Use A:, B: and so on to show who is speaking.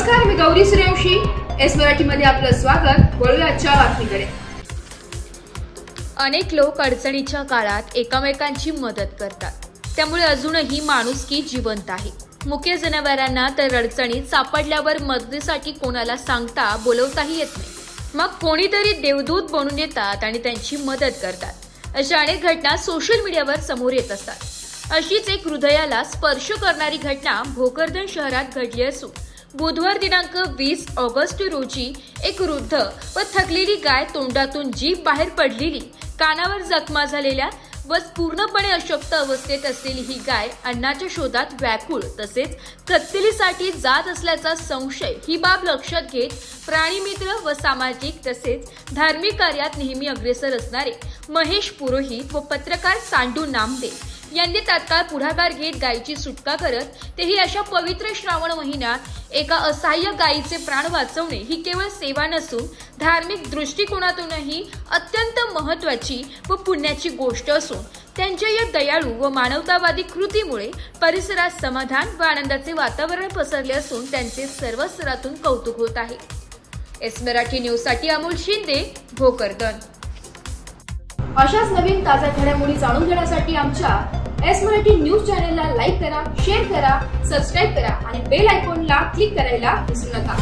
A: नमस्कार, मी गौरी सूर्यवंशी. एस मराठीमध्ये आपलं स्वागत. वळूया आजच्या बातमीकडे.
B: अनेक लोक अडचणीच्या काळात एकमेकांची मदत करतात, त्यामुळे अजूनही माणुसकी जिवंत आहे. मुके जनावरांना तर अडचणीत सापडल्यावर मदतीसाठी कोणाला सांगता बोलवताही येत नाही. मग कोणीतरी देवदूत बनून येतात आणि त्यांची मदत करतात. अशा अनेक घटना सोशल मीडियावर समोर येत असतात. अशीच एक हृदयाला स्पर्श करणारी घटना भोकरदन शहरात घडली असून बुधवार दिनांक 20 ऑगस्ट रोजी एक वृद्ध व थकलेली गाय, तोंडातून जीभ बाहेर पडलेली, कानावर जखमा झालेल्या व पूर्णपणे अशक्त अवस्थेत असलेली ही गाय अन्नाच्या शोधात व्याकुळ तसेच कत्तलीसाठी जात असल्याचा संशय. ही बाब लक्षात घेत प्राणीमित्र व सामाजिक तसेच धार्मिक कार्यात नेहमी अग्रेसर असणारे महेश पुरोहित व पत्रकार सांडू नामदे यांनी तात्काळ पुढाकार घेत गायीची सुटका करत, तेही अशा पवित्र श्रावण महिन्यात एका असहाय्य गायीचे प्राण वाचवणे ही केवळ सेवा नसून धार्मिक दृष्टिकोनातूनही अत्यंत महत्त्वाची व पुण्याची गोष्ट असून त्यांच्या या दयाळू व मानवतावादी कृतीमुळे परिसरात समाधान व आनंदाचे वातावरण पसरले असून त्यांचे सर्व स्तरातून कौतुक होत आहे. एस मराठी न्यूज साठी अमोल शिंदे, भोकरदन.
A: अशाच नवीन ताज्या घडामोडी जाणून घेण्यासाठी आमच्या एस मराठी न्यूज चॅनलला लाईक करा, शेअर करा, सबस्क्राईब करा आणि बेल आयकॉनला क्लिक करायला विसरू नका.